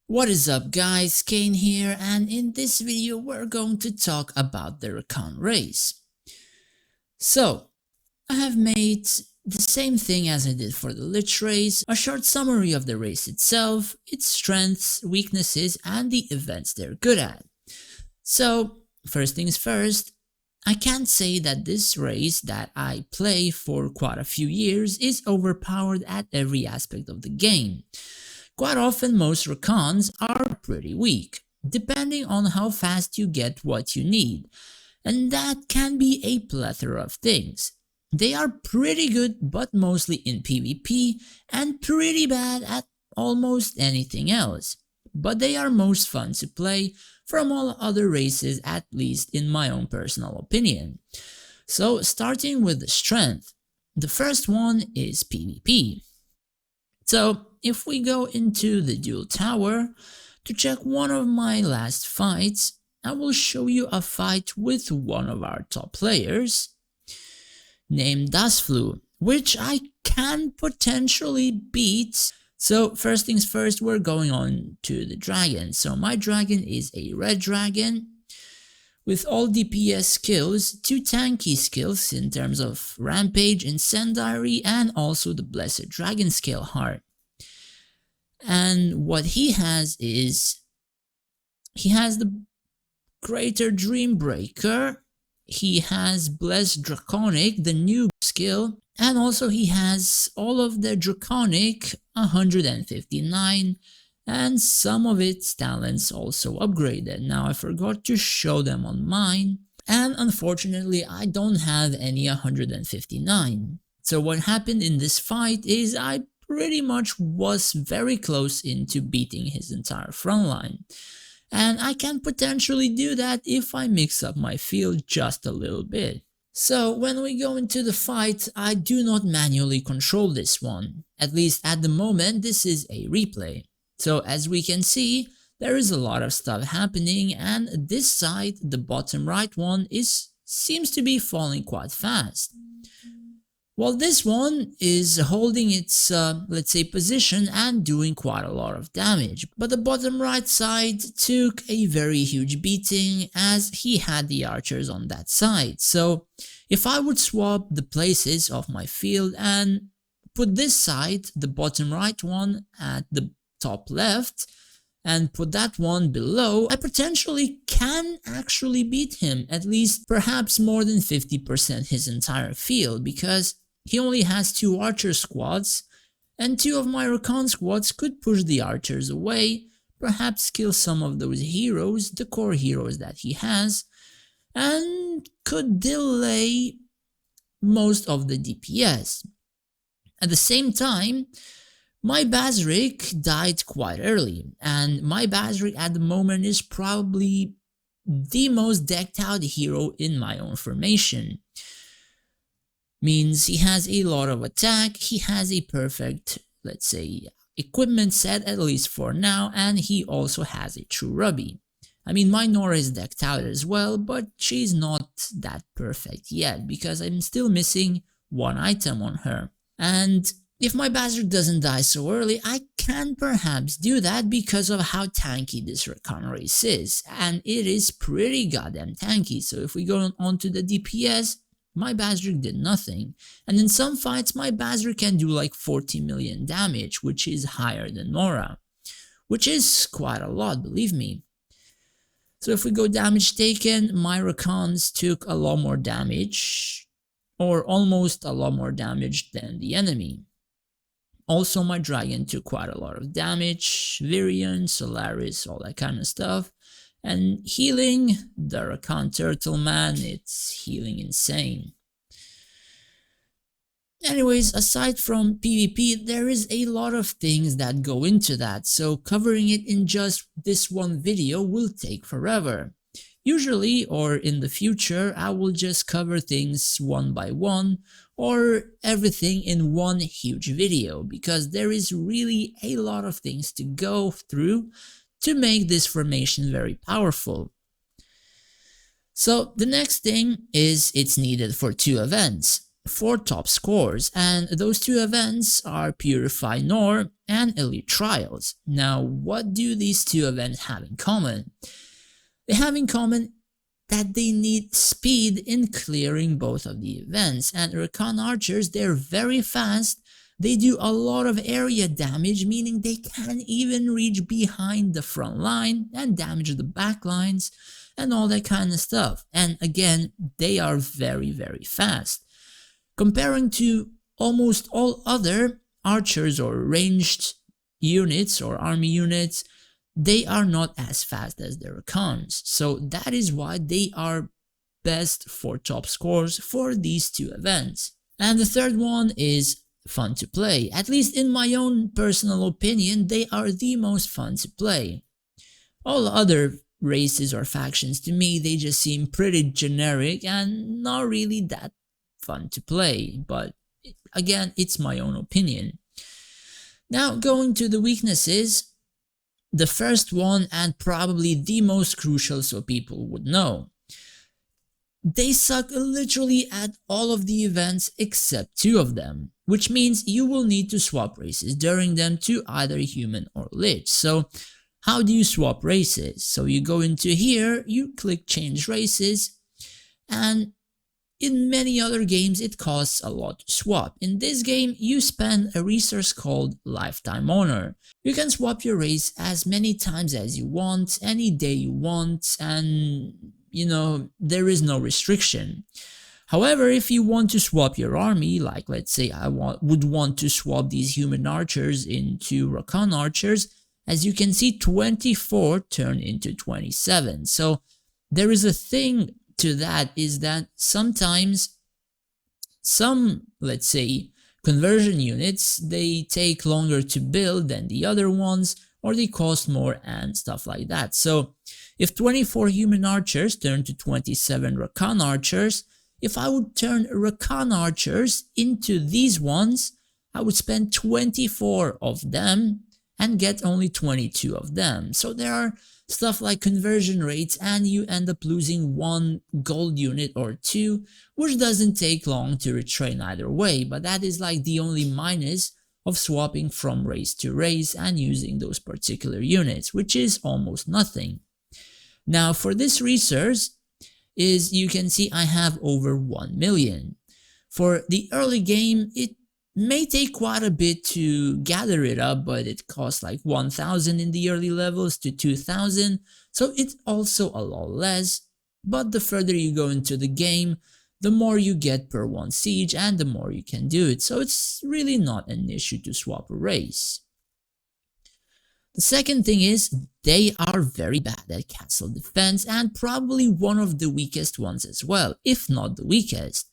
What is up guys, Kane here, and in this video we're going to talk about the Rakan race. So, I have made the same thing as I did for the Lich race, a short summary of the race itself, its strengths, weaknesses, and the events they're good at. So, first things first, I can't say that this race that I play for quite a few years is overpowered at every aspect of the game. Quite often most Rakans are pretty weak, depending on how fast you get what you need, and that can be a plethora of things. They are pretty good but mostly in PvP and pretty bad at almost anything else, but they are most fun to play from all other races, at least in my own personal opinion. So starting with the strength, the first one is PvP. So if we go into the dual tower to check one of my last fights, I will show you a fight with one of our top players named Dasflu, which I can potentially beat. So first things first, we're going on to the dragon. So my dragon is a red dragon with all DPS skills, 2 tanky skills in terms of Rampage, Incendiary, and also the Blessed Dragon Scale Heart. And what he has is, he has the Greater Dreambreaker, he has Blessed Draconic, the new skill, and also he has all of the Draconic 159, and some of its talents also upgraded. Now I forgot to show them on mine, and unfortunately I don't have any 159. So what happened in this fight is I pretty much was very close into beating his entire front line. And I can potentially do that if I mix up my field just a little bit. So when we go into the fight, I do not manually control this one. At least at the moment, this is a replay. So as we can see, there is a lot of stuff happening, and this side, the bottom right one, seems to be falling quite fast. While this one is holding its, let's say, position and doing quite a lot of damage. But the bottom right side took a very huge beating as he had the archers on that side. So if I would swap the places of my field and put this side, the bottom right one, at the top left, and put that one below, I potentially can actually beat him, at least perhaps more than 50% his entire field, because he only has 2 archer squads, and 2 of my recon squads could push the archers away, perhaps kill some of those heroes, the core heroes that he has, and could delay most of the DPS. At the same time, my Basric died quite early, and my Basric at the moment is probably the most decked out hero in my own formation. Means he has a lot of attack, he has a perfect, let's say, equipment set, at least for now, and he also has a true Ruby. I mean, my Nora is decked out as well, but she's not that perfect yet, because I'm still missing 1 item on her. And if my Basric doesn't die so early, I can perhaps do that because of how tanky this Rakan race is, and it is pretty goddamn tanky. So if we go on to the DPS, my Basric did nothing, and in some fights my Basric can do like 40 million damage, which is higher than Nora, which is quite a lot, believe me. So if we go damage taken, my Rakans took a lot more damage, or almost a lot more damage than the enemy. Also my Dragon took quite a lot of damage, Virion, Solaris, all that kind of stuff. And healing, the Rakan Turtle Man, it's healing insane. Anyways, aside from PvP, there is a lot of things that go into that, so covering it in just this one video will take forever. Usually, or in the future, I will just cover things one by one, or everything in one huge video, because there is really a lot of things to go through to make this formation very powerful. So the next thing is it's needed for 2 events. 4 top scores, and those 2 events are Purify Nor and Elite Trials. Now, what do these 2 events have in common? They have in common that they need speed in clearing both of the events, and Recon Archers, they're very fast. They do a lot of area damage, meaning they can even reach behind the front line and damage the back lines and all that kind of stuff. And again, they are very, very fast. Comparing to almost all other archers or ranged units or army units, they are not as fast as the Rakans. So that is why they are best for top scores for these 2 events. And the third one is fun to play. At least in my own personal opinion, they are the most fun to play. All other races or factions, to me, they just seem pretty generic and not really that fun to play, but again, it's my own opinion. Now, going to the weaknesses, the first one, and probably the most crucial so people would know. They suck literally at all of the events except 2 of them, which means you will need to swap races during them to either human or lich. So how do you swap races? So you go into here, you click change races, and in many other games it costs a lot to swap. In this game you spend a resource called Lifetime Honor. You can swap your race as many times as you want, any day you want, and there is no restriction. However, if you want to swap your army, like let's say I would want to swap these human archers into Rakan archers, as you can see 24 turn into 27. So there is a thing to that, is that sometimes some, let's say, conversion units, they take longer to build than the other ones, or they cost more and stuff like that. So if 24 human archers turn to 27 Rakan archers, if I would turn Rakan archers into these ones, I would spend 24 of them and get only 22 of them. So there are stuff like conversion rates, and you end up losing 1 gold unit or 2, which doesn't take long to retrain either way, but that is like the only minus of swapping from race to race and using those particular units, which is almost nothing. Now for this resource, you can see I have over 1 million. For the early game, it may take quite a bit to gather it up, but it costs like 1,000 in the early levels to 2,000, so it's also a lot less. But the further you go into the game, the more you get per 1 siege and the more you can do it, so it's really not an issue to swap a race. The second thing is, they are very bad at castle defense and probably one of the weakest ones as well, if not the weakest.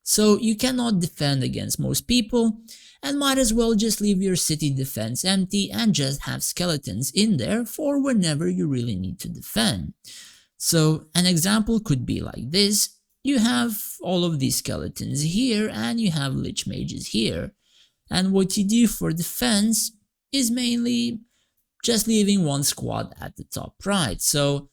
So you cannot defend against most people, and might as well just leave your city defense empty and just have skeletons in there for whenever you really need to defend. So an example could be like this: you have all of these skeletons here and you have lich mages here, and what you do for defense is mainly just leaving 1 squad at the top right. So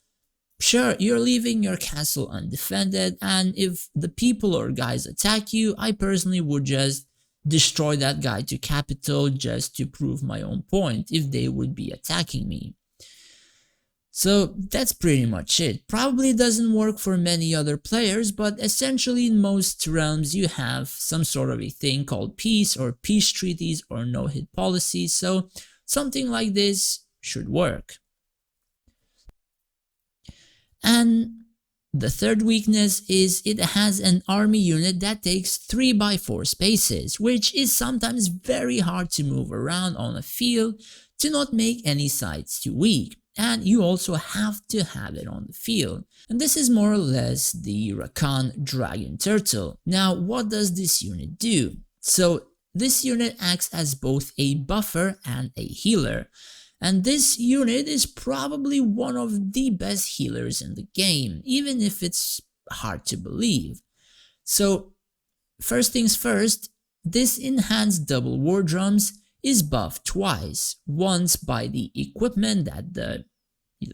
sure, you're leaving your castle undefended, and if the people or guys attack you, I personally would just destroy that guy to capital just to prove my own point if they would be attacking me. So that's pretty much it. Probably doesn't work for many other players, but essentially in most realms you have some sort of a thing called peace or peace treaties or no hit policy, so something like this should work. And the third weakness is it has an army unit that takes 3x4 spaces, which is sometimes very hard to move around on a field to not make any sides too weak. And you also have to have it on the field. And this is more or less the Rakan Dragon Turtle. Now, what does this unit do? So this unit acts as both a buffer and a healer. And this unit is probably one of the best healers in the game, even if it's hard to believe. So first things first, this enhanced double war drums is buffed twice, once by the equipment that the,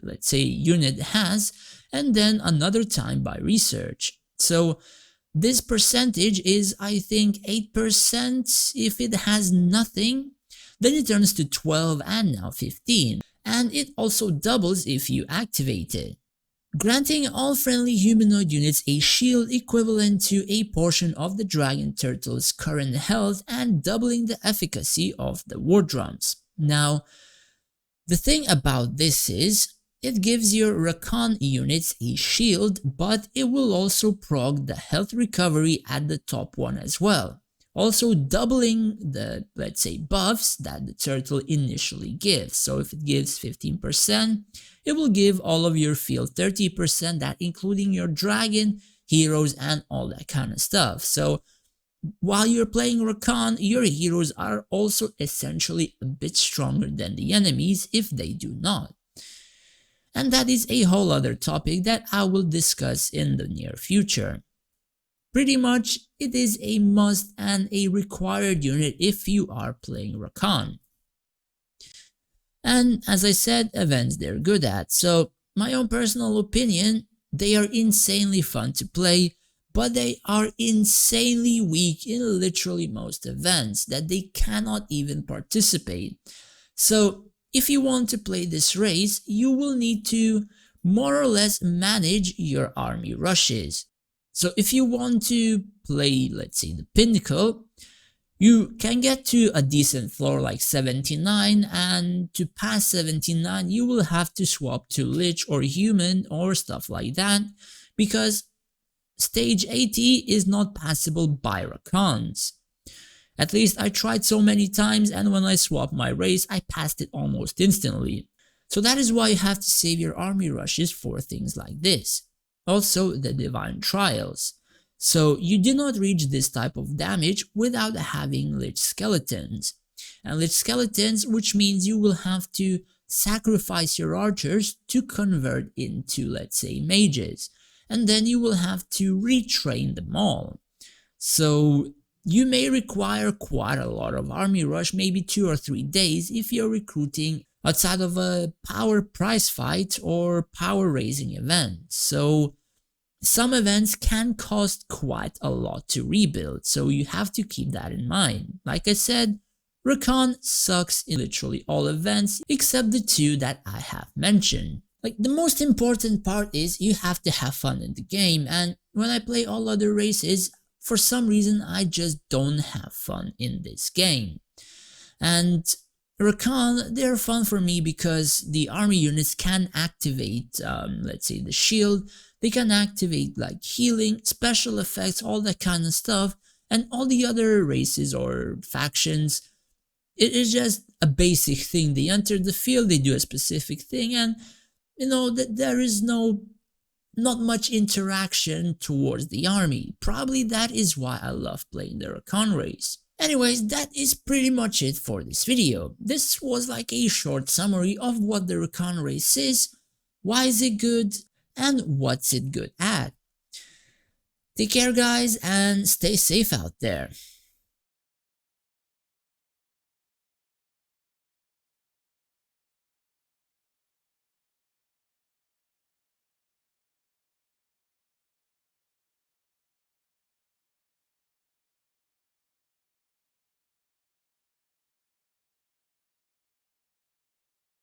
let's say, unit has, and then another time by research. So This percentage is, I think, 8%. If it has nothing, then it turns to 12 and now 15. And it also doubles if you activate it, granting all friendly humanoid units a shield equivalent to a portion of the dragon turtle's current health and doubling the efficacy of the war drums. Now, the thing about this is, it gives your Rakan units a shield, but it will also prog the health recovery at the top one as well, also doubling the, let's say, buffs that the turtle initially gives. So if it gives 15%, it will give all of your field 30%, that including your dragon, heroes, and all that kind of stuff. So while you're playing Rakan, your heroes are also essentially a bit stronger than the enemies if they do not. And that is a whole other topic that I will discuss in the near future. Pretty much, it is a must and a required unit if you are playing Rakan. And as I said, events they're good at. So my own personal opinion, they are insanely fun to play, but they are insanely weak in literally most events that they cannot even participate. So if you want to play this race, you will need to more or less manage your army rushes. So if you want to play, let's say, the Pinnacle, you can get to a decent floor like 79, and to pass 79 you will have to swap to Lich or Human or stuff like that, because stage 80 is not passable by Rakans. At least I tried so many times, and when I swapped my race I passed it almost instantly. So that is why you have to save your army rushes for things like this. Also the Divine Trials. So you do not reach this type of damage without having Lich Skeletons. And Lich Skeletons, which means you will have to sacrifice your archers to convert into, let's say, mages. And then you will have to retrain them all. So you may require quite a lot of army rush, maybe 2 or 3 days if you're recruiting outside of a power prize fight or power raising event. So some events can cost quite a lot to rebuild, so you have to keep that in mind. Like I said, Rakan sucks in literally all events except the 2 that I have mentioned. Like, the most important part is you have to have fun in the game, and when I play all other races, for some reason I just don't have fun in this game. And Rakan, they're fun for me because the army units can activate, let's say, the shield. They can activate like healing, special effects, all that kind of stuff. And all the other races or factions, it is just a basic thing. They enter the field, they do a specific thing, and you know that there is not much interaction towards the army. Probably that is why I love playing the Rakan race. Anyways, that is pretty much it for this video. This was like a short summary of what the Rakan race is, why is it good, and what's it good at. Take care guys, and stay safe out there.